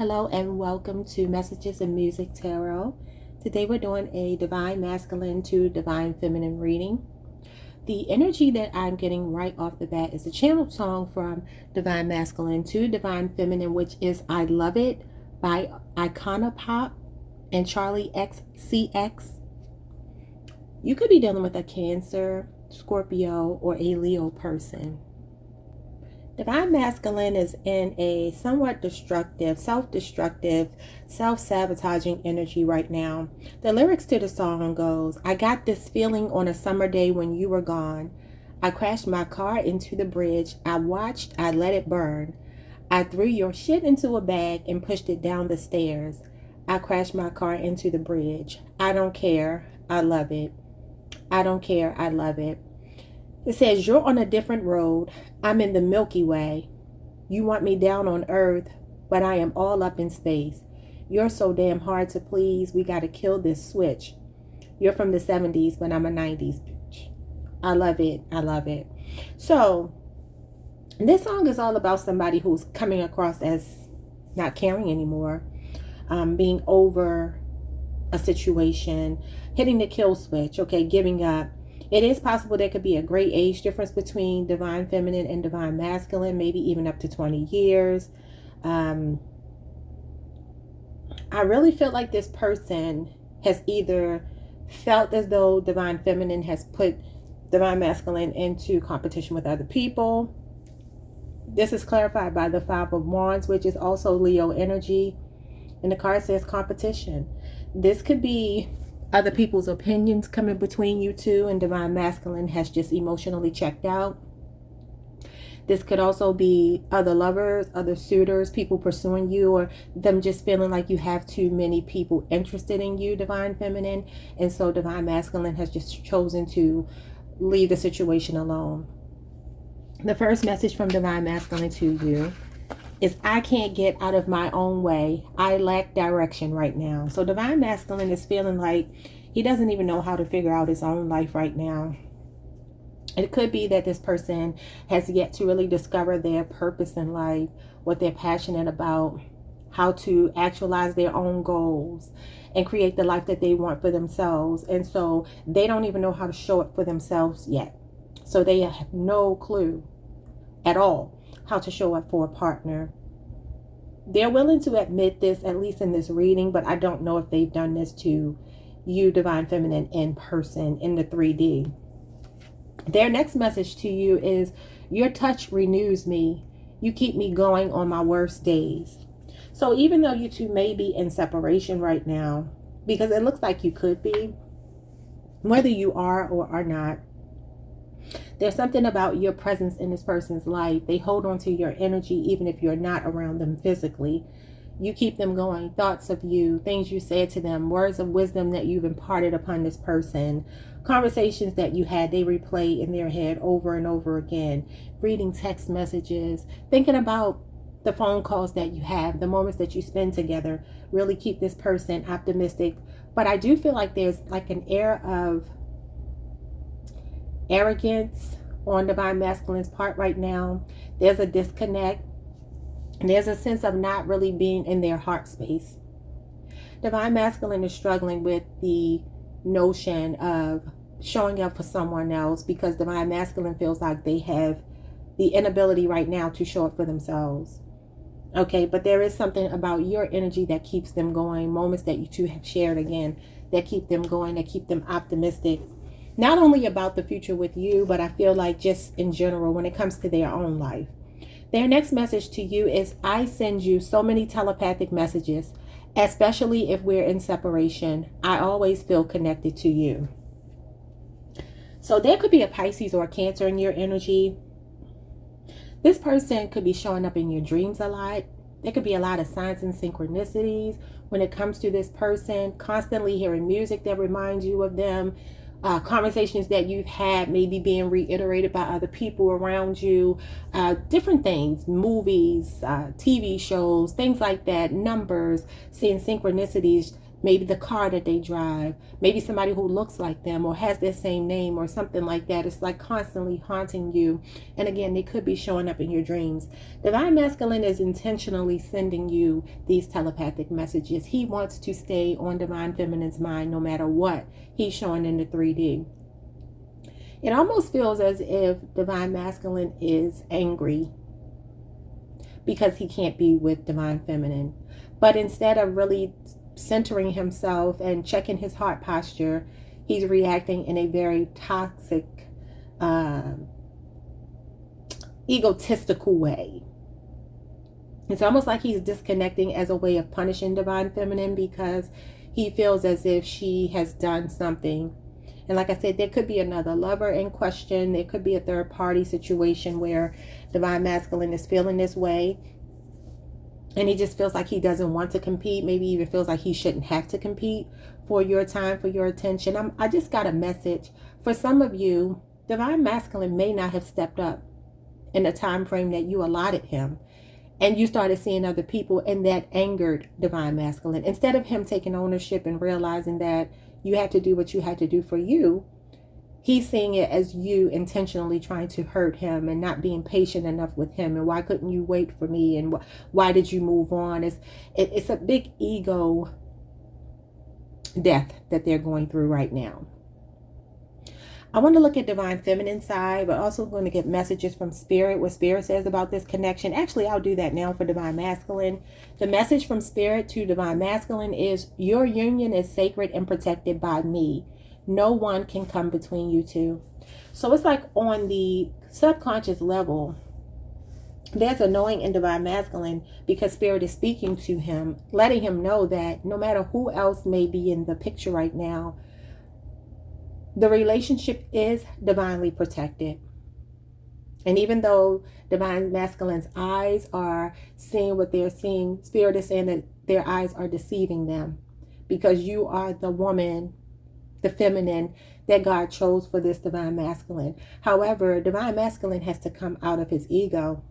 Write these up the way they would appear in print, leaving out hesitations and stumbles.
Hello and welcome to Messages and Music Tarot. Today we're doing a Divine Masculine to Divine Feminine reading. The energy that I'm getting right off the bat is a channeled song from Divine Masculine to Divine Feminine, which is I Love It by Pop and Charlie XCX. You could be dealing with a Cancer, Scorpio, or a Leo person. Divine Masculine is in a somewhat destructive, self-destructive, self-sabotaging energy right now. The lyrics to the song goes, I got this feeling on a summer day when you were gone. I crashed my car into the bridge. I watched, I let it burn. I threw your shit into a bag and pushed it down the stairs. I crashed my car into the bridge. I don't care. I love it. I don't care. I love it. It says, you're on a different road. I'm in the Milky Way. You want me down on Earth, but I am all up in space. You're so damn hard to please. We got to kill this switch. You're from the 70s, but I'm a 90s bitch. I love it. I love it. So this song is all about somebody who's coming across as not caring anymore, being over a situation, hitting the kill switch, okay, giving up. It is possible there could be a great age difference between Divine Feminine and Divine Masculine, maybe even up to 20 years. I really feel like this person has either felt as though Divine Feminine has put Divine Masculine into competition with other people. This is clarified by the Five of Wands, which is also Leo energy. And the card says competition. This could be other people's opinions coming between you two, and Divine Masculine has just emotionally checked out. This could also be other lovers, other suitors, people pursuing you, or them just feeling like you have too many people interested in you, Divine Feminine. And so Divine Masculine has just chosen to leave the situation alone. The first message from Divine Masculine to you is I can't get out of my own way. I lack direction right now. So Divine Masculine is feeling like he doesn't even know how to figure out his own life right now. It could be that this person has yet to really discover their purpose in life, what they're passionate about, how to actualize their own goals and create the life that they want for themselves. And so they don't even know how to show up for themselves yet. So they have no clue at all how to show up for a partner. They're willing to admit this, at least in this reading, but I don't know if they've done this to you, Divine Feminine, in person, in the 3D. Their next message to you is, your touch renews me. You keep me going on my worst days. So even though you two may be in separation right now, because it looks like you could be, whether you are or are not, there's something about your presence in this person's life. They hold on to your energy even if you're not around them physically. You keep them going. Thoughts of you, things you said to them, words of wisdom that you've imparted upon this person, conversations that you had, they replay in their head over and over again. Reading text messages, thinking about the phone calls that you have, the moments that you spend together, really keep this person optimistic. But I do feel like there's like an air of arrogance on Divine Masculine's part right now. There's a disconnect. There's a sense of not really being in their heart space. Divine Masculine is struggling with the notion of showing up for someone else because Divine Masculine feels like they have the inability right now to show up for themselves. Okay, but there is something about your energy that keeps them going. Moments that you two have shared again that keep them going, that keep them optimistic. Not only about the future with you, but I feel like just in general when it comes to their own life. Their next message to you is, I send you so many telepathic messages, especially if we're in separation. I always feel connected to you. So there could be a Pisces or a Cancer in your energy. This person could be showing up in your dreams a lot. There could be a lot of signs and synchronicities when it comes to this person. Constantly hearing music that reminds you of them. Conversations that you've had maybe being reiterated by other people around you, different things, movies, TV shows, things like that, numbers, seeing synchronicities maybe the car that they drive, maybe somebody who looks like them or has their same name or something like that. It's like constantly haunting you. And again, they could be showing up in your dreams. Divine Masculine is intentionally sending you these telepathic messages. He wants to stay on Divine Feminine's mind no matter what he's showing in the 3D. It almost feels as if Divine Masculine is angry because he can't be with Divine Feminine. But instead of really centering himself and checking his heart posture, he's reacting in a very toxic, egotistical way. It's almost like he's disconnecting as a way of punishing Divine Feminine because he feels as if she has done something. And like I said, there could be another lover in question. There could be a third party situation where Divine Masculine is feeling this way. And he just feels like he doesn't want to compete. Maybe even feels like he shouldn't have to compete for your time, for your attention. I just got a message. For some of you, Divine Masculine may not have stepped up in the time frame that you allotted him. And you started seeing other people, and that angered Divine Masculine. Instead of him taking ownership and realizing that you had to do what you had to do for you, he's seeing it as you intentionally trying to hurt him and not being patient enough with him. And why couldn't you wait for me? And why did you move on? It's a big ego death that they're going through right now. I want to look at Divine Feminine side, but also going to get messages from Spirit, what Spirit says about this connection. Actually, I'll do that now for Divine Masculine. The message from Spirit to Divine Masculine is, your union is sacred and protected by me. No one can come between you two. So it's like on the subconscious level, there's a knowing in Divine Masculine because Spirit is speaking to him, letting him know that no matter who else may be in the picture right now, the relationship is divinely protected. And even though Divine Masculine's eyes are seeing what they're seeing, Spirit is saying that their eyes are deceiving them because you are the woman, the feminine that God chose for this Divine Masculine. However, Divine Masculine has to come out of his ego.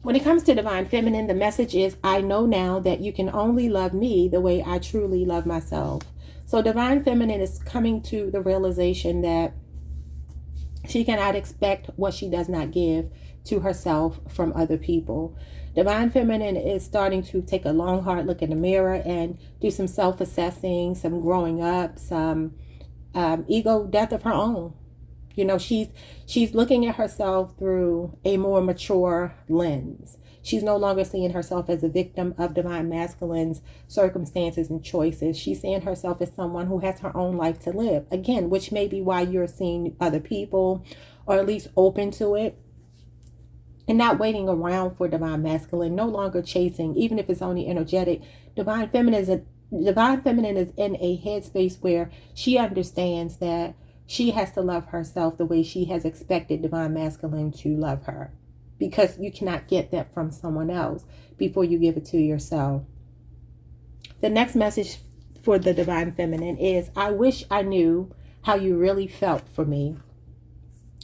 When it comes to Divine Feminine, the message is, I know now that you can only love me the way I truly love myself. So Divine Feminine is coming to the realization that she cannot expect what she does not give to herself from other people. Divine Feminine is starting to take a long, hard look in the mirror and do some self-assessing, some growing up, some ego death of her own. You know, she's looking at herself through a more mature lens. She's no longer seeing herself as a victim of Divine Masculine's circumstances and choices. She's seeing herself as someone who has her own life to live. Again, which may be why you're seeing other people, or at least open to it. And not waiting around for Divine Masculine, no longer chasing, even if it's only energetic. Divine Feminine is in a headspace where she understands that she has to love herself the way she has expected Divine Masculine to love her. Because you cannot get that from someone else before you give it to yourself. The next message for the Divine Feminine is, I wish I knew how you really felt for me.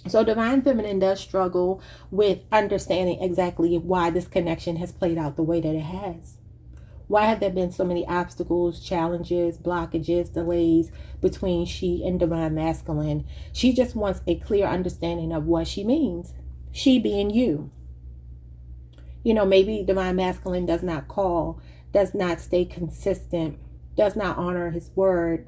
So Divine Feminine does struggle with understanding exactly why this connection has played out the way that it has. Why have there been so many obstacles, challenges, blockages, delays between she and Divine Masculine? She just wants a clear understanding of what she means. She being you. You know, maybe Divine Masculine does not call, does not stay consistent, does not honor his word,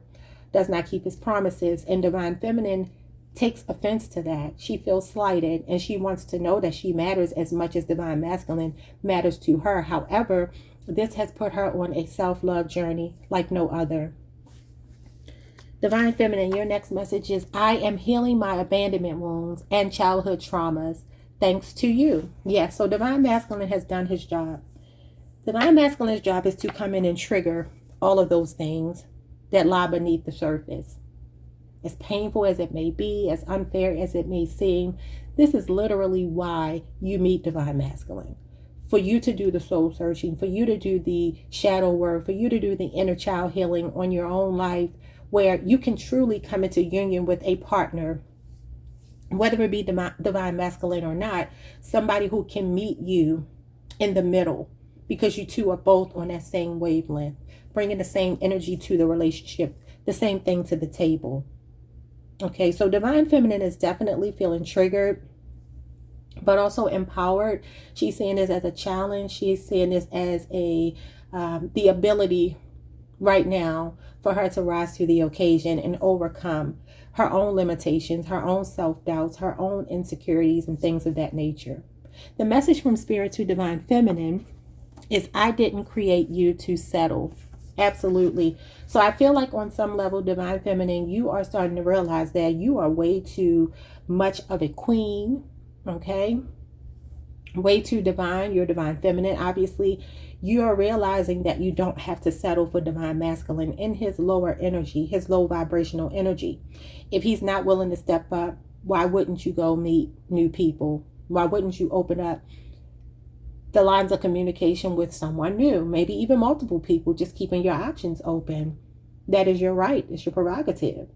does not keep his promises. And Divine Feminine takes offense to that. She feels slighted and she wants to know that she matters as much as Divine Masculine matters to her. However, this has put her on a self-love journey like no other. Divine Feminine, your next message is, I am healing my abandonment wounds and childhood traumas thanks to you. Yes, so Divine Masculine has done his job. Divine Masculine's job is to come in and trigger all of those things that lie beneath the surface. As painful as it may be, as unfair as it may seem, this is literally why you meet Divine Masculine. For you to do the soul searching, for you to do the shadow work, for you to do the inner child healing on your own life, where you can truly come into union with a partner, whether it be Divine Masculine or not, somebody who can meet you in the middle because you two are both on that same wavelength, bringing the same energy to the relationship, the same thing to the table. Okay, so divine feminine is definitely feeling triggered, but also empowered. She's seeing this as a challenge. She's seeing this as the ability right now for her to rise to the occasion and overcome her own limitations, her own self-doubts, her own insecurities, and things of that nature. The message from Spirit to Divine Feminine is, I didn't create you to settle. Absolutely. So I feel like on some level, Divine Feminine, you are starting to realize that you are way too much of a queen. Okay? Way too divine. You're Divine Feminine. Obviously, you are realizing that you don't have to settle for Divine Masculine in his lower energy, his low vibrational energy. If he's not willing to step up, why wouldn't you go meet new people? Why wouldn't you open up the lines of communication with someone new? Maybe even multiple people, just keeping your options open. That is your right. It's your prerogative.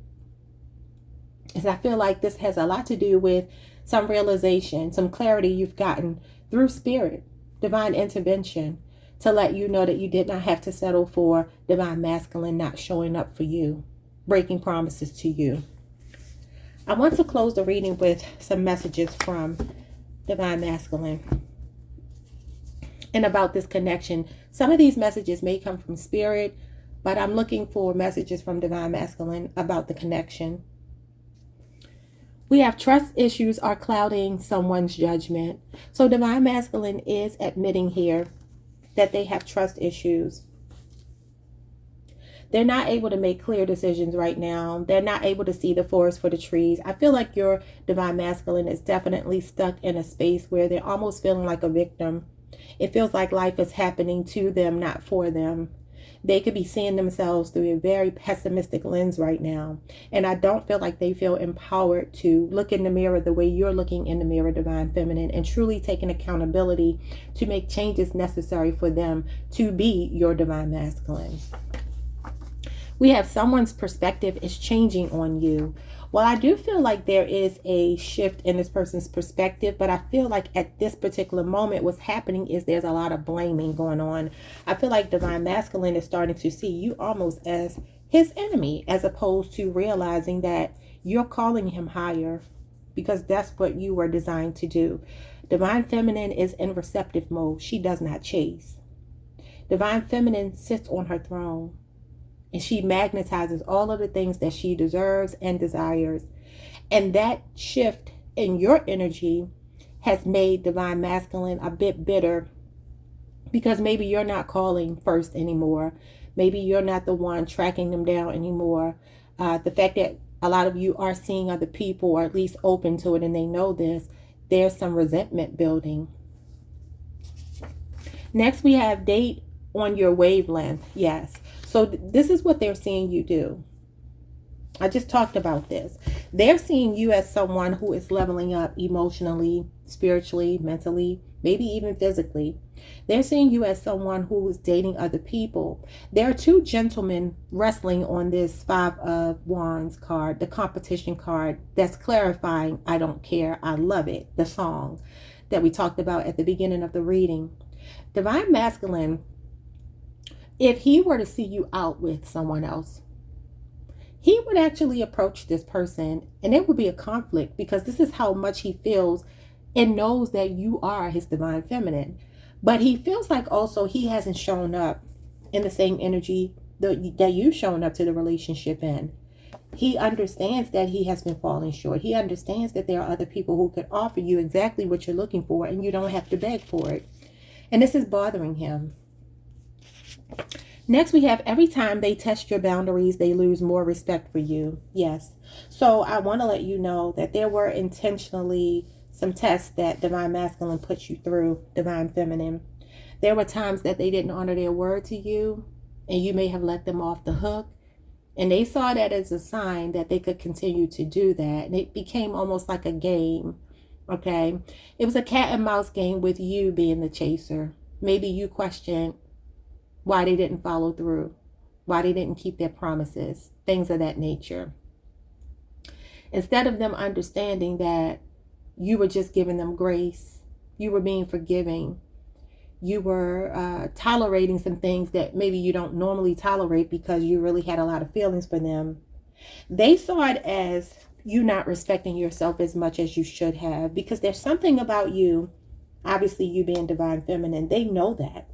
And I feel like this has a lot to do with some realization, some clarity you've gotten through Spirit, divine intervention, to let you know that you did not have to settle for Divine Masculine not showing up for you, breaking promises to you. I want to close the reading with some messages from Divine Masculine and about this connection. Some of these messages may come from Spirit, but I'm looking for messages from Divine Masculine about the connection. We have trust issues are clouding someone's judgment. So Divine Masculine is admitting here that they have trust issues. They're not able to make clear decisions right now. They're not able to see the forest for the trees. I feel like your Divine Masculine is definitely stuck in a space where they're almost feeling like a victim. It feels like life is happening to them, not for them. They could be seeing themselves through a very pessimistic lens right now. And I don't feel like they feel empowered to look in the mirror the way you're looking in the mirror, Divine Feminine, and truly taking accountability to make changes necessary for them to be your Divine Masculine. We have someone's perspective is changing on you. Well, I do feel like there is a shift in this person's perspective, but I feel like at this particular moment, what's happening is there's a lot of blaming going on. I feel like Divine Masculine is starting to see you almost as his enemy, as opposed to realizing that you're calling him higher, because that's what you were designed to do. Divine Feminine is in receptive mode. She does not chase. Divine Feminine sits on her throne, and she magnetizes all of the things that she deserves and desires. And that shift in your energy has made Divine Masculine a bit bitter, because maybe you're not calling first anymore. Maybe you're not the one tracking them down anymore. The fact that a lot of you are seeing other people, or at least open to it, and they know this, there's some resentment building. Next, we have date on your wavelength. Yes. So this is what they're seeing you do. I just talked about this. They're seeing you as someone who is leveling up emotionally, spiritually, mentally, maybe even physically. They're seeing you as someone who is dating other people. There are two gentlemen wrestling on this 5 of Wands card, the competition card, that's clarifying I Don't Care, I Love It, the song that we talked about at the beginning of the reading. Divine Masculine, if he were to see you out with someone else, he would actually approach this person, and it would be a conflict, because this is how much he feels and knows that you are his Divine Feminine. But he feels like also he hasn't shown up in the same energy that you've shown up to the relationship in. He understands that he has been falling short. He understands that there are other people who could offer you exactly what you're looking for, and you don't have to beg for it. And this is bothering him. Next, we have every time they test your boundaries, they lose more respect for you. Yes. So I want to let you know that there were intentionally some tests that Divine Masculine put you through, Divine Feminine. There were times that they didn't honor their word to you, and you may have let them off the hook. And they saw that as a sign that they could continue to do that. And it became almost like a game. Okay. It was a cat and mouse game with you being the chaser. Maybe you questioned why they didn't follow through, why they didn't keep their promises, things of that nature. Instead of them understanding that you were just giving them grace, you were being forgiving, you were tolerating some things that maybe you don't normally tolerate because you really had a lot of feelings for them. They saw it as you not respecting yourself as much as you should have, because there's something about you, obviously you being divine feminine, they know that,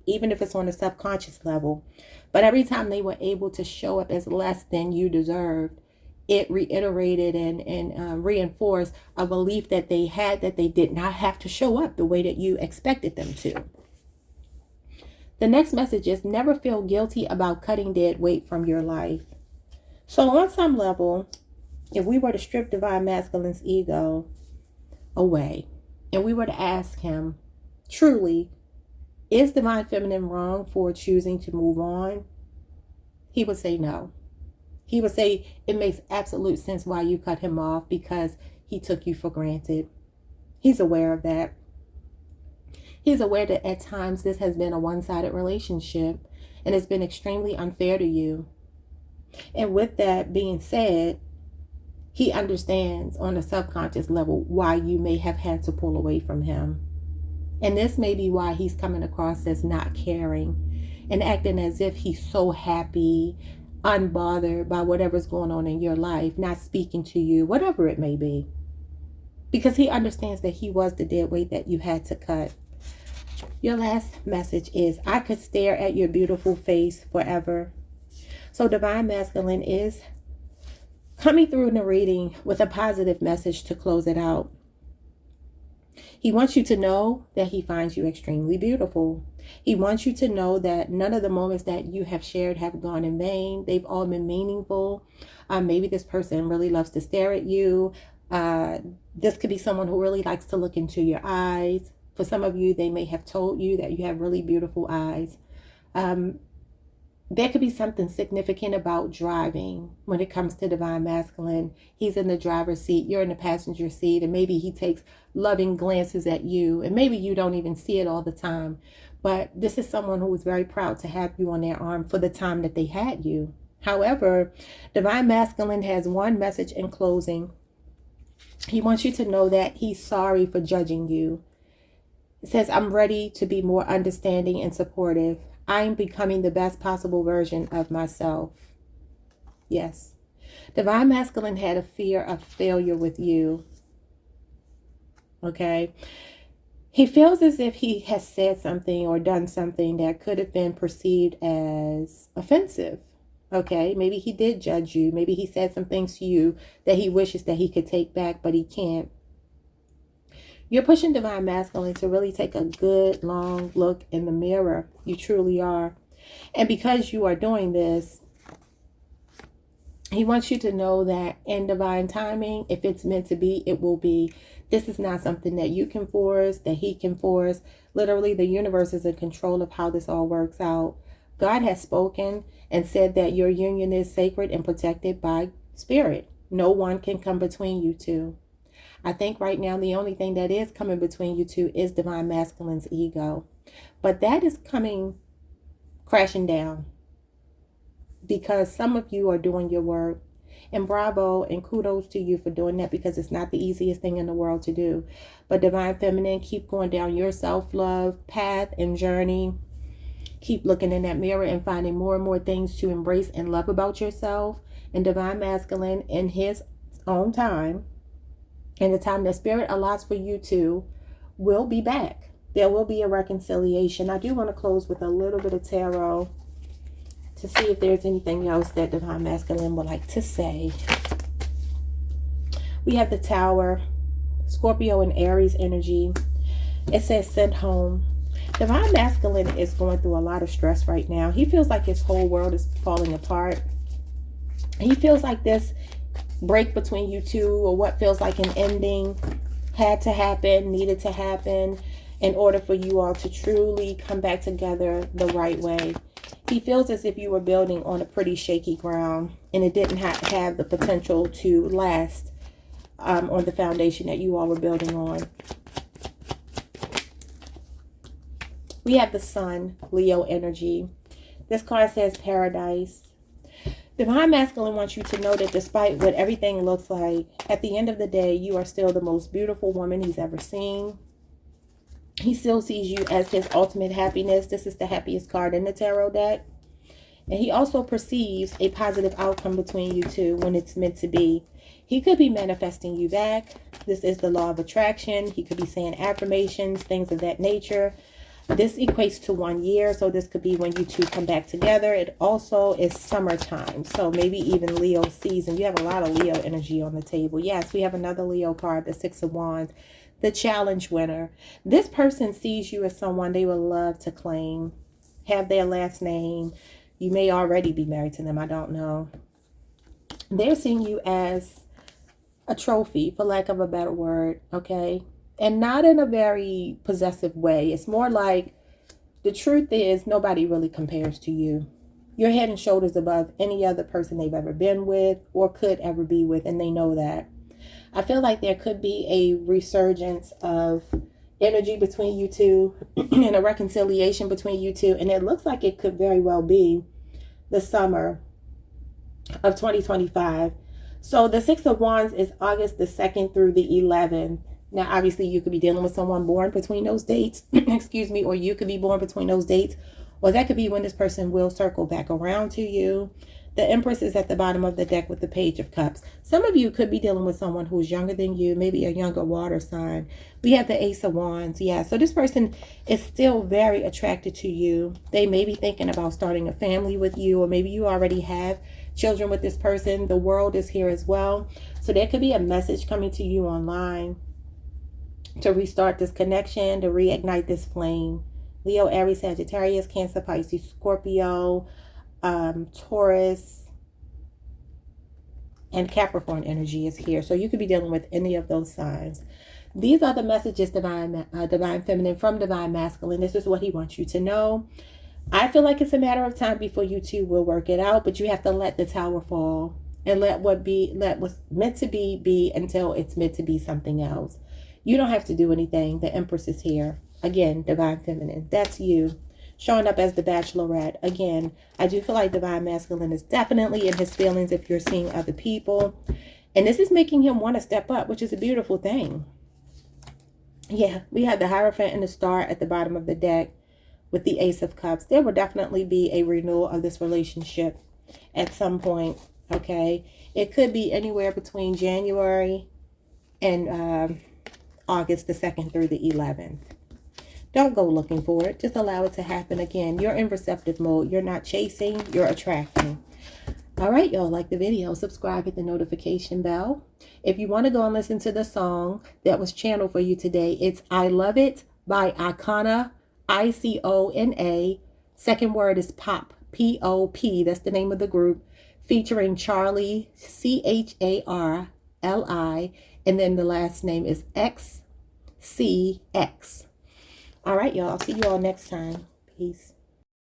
even if it's on a subconscious level. But every time they were able to show up as less than you deserved, it reiterated and reinforced a belief that they had, that they did not have to show up the way that you expected them to. The next message is never feel guilty about cutting dead weight from your life. So on some level, if we were to strip divine masculine's ego away and we were to ask him, truly, is divine feminine wrong for choosing to move on? He would say no. He would say it makes absolute sense why you cut him off, because he took you for granted. He's aware of that. He's aware that at times this has been a one-sided relationship and it's been extremely unfair to you. And with that being said, he understands on a subconscious level why you may have had to pull away from him. And this may be why he's coming across as not caring and acting as if he's so happy, unbothered by whatever's going on in your life, not speaking to you, whatever it may be. Because he understands that he was the dead weight that you had to cut. Your last message is, I could stare at your beautiful face forever. So divine masculine is coming through in the reading with a positive message to close it out. He wants you to know that he finds you extremely beautiful. He wants you to know that none of the moments that you have shared have gone in vain. They've all been meaningful. Maybe this person really loves to stare at you. This could be someone who really likes to look into your eyes. For some of you, they may have told you that you have really beautiful eyes. There could be something significant about driving when it comes to divine masculine. He's in the driver's seat, you're in the passenger seat, and maybe he takes loving glances at you, and maybe you don't even see it all the time. But this is someone who is very proud to have you on their arm for the time that they had you. However, divine masculine has one message in closing. He wants you to know that he's sorry for judging you. It says, I'm ready to be more understanding and supportive. I'm becoming the best possible version of myself. Yes. Divine masculine had a fear of failure with you. Okay. He feels as if he has said something or done something that could have been perceived as offensive. Okay. Maybe he did judge you. Maybe he said some things to you that he wishes that he could take back, but he can't. You're pushing divine masculine to really take a good long look in the mirror. You truly are. And because you are doing this, he wants you to know that in divine timing, if it's meant to be, it will be. This is not something that you can force, that he can force. Literally, the universe is in control of how this all works out. God has spoken and said that your union is sacred and protected by spirit. No one can come between you two. I think right now the only thing that is coming between you two is divine masculine's ego. But that is coming crashing down because some of you are doing your work. And bravo and kudos to you for doing that, because it's not the easiest thing in the world to do. But divine feminine, keep going down your self-love path and journey. Keep looking in that mirror and finding more and more things to embrace and love about yourself. And divine masculine, in his own time, and the time that spirit allows for you to, will be back. There will be a reconciliation. I do want to close with a little bit of tarot to see if there's anything else that divine masculine would like to say. We have the Tower, Scorpio and Aries energy. It says send home. Divine masculine is going through a lot of stress right now. He feels like his whole world is falling apart. He feels like this break between you two, or what feels like an ending, had to happen, needed to happen in order for you all to truly come back together the right way. He feels as if you were building on a pretty shaky ground and it didn't have the potential to last on the foundation that you all were building on. We have the Sun, Leo energy. This card says paradise. Divine masculine wants you to know that despite what everything looks like, at the end of the day, you are still the most beautiful woman he's ever seen. He still sees you as his ultimate happiness. This is the happiest card in the tarot deck. And he also perceives a positive outcome between you two when it's meant to be. He could be manifesting you back. This is the law of attraction. He could be saying affirmations, things of that nature. This equates to 1 year, so this could be when you two come back together. It also is summertime, so maybe even Leo season. You have a lot of Leo energy on the table. Yes, we have another Leo card, the Six of Wands, the challenge winner. This person sees you as someone they would love to claim, have their last name. You may already be married to them, I don't know. They're seeing you as a trophy, for lack of a better word, okay? And not in a very possessive way. It's more like, the truth is, nobody really compares to you. You're head and shoulders above any other person they've ever been with or could ever be with, and they know that. I feel like there could be a resurgence of energy between you two and a reconciliation between you two, and it looks like it could very well be the summer of 2025. So the Six of Wands is August the 2nd through the 11th. Now, obviously, you could be dealing with someone born between those dates, excuse me, or you could be born between those dates, or that could be when this person will circle back around to you. The Empress is at the bottom of the deck with the Page of Cups. Some of you could be dealing with someone who's younger than you, maybe a younger water sign. We have the Ace of Wands. Yeah, so this person is still very attracted to you. They may be thinking about starting a family with you, or maybe you already have children with this person. The World is here as well. So there could be a message coming to you online to restart this connection, to reignite this flame. Leo, Aries, Sagittarius, Cancer, Pisces, Scorpio, Taurus, and Capricorn energy is here. So you could be dealing with any of those signs. These are the messages, Divine Feminine from Divine Masculine. This is what he wants you to know. I feel like it's a matter of time before you two will work it out, but you have to let the tower fall and let what's meant to be until it's meant to be something else. You don't have to do anything. The Empress is here. Again, Divine Feminine. That's you. Showing up as the Bachelorette. Again, I do feel like Divine Masculine is definitely in his feelings if you're seeing other people. And this is making him want to step up, which is a beautiful thing. Yeah, we have the Hierophant and the Star at the bottom of the deck with the Ace of Cups. There will definitely be a renewal of this relationship at some point, okay? It could be anywhere between January and August the 2nd through the 11th. Don't go looking for it. Just allow it to happen. Again, you're in receptive mode. You're not chasing. You're attracting. All right, y'all, like the video, subscribe, hit the notification bell. If you want to go and listen to the song that was channeled for you today, it's I Love It by Icona, Icona. Second word is Pop, P-O-P. That's the name of the group, featuring Charlie, C-H-A-R-L-I. And then the last name is XCX. All right, y'all. I'll see you all next time. Peace.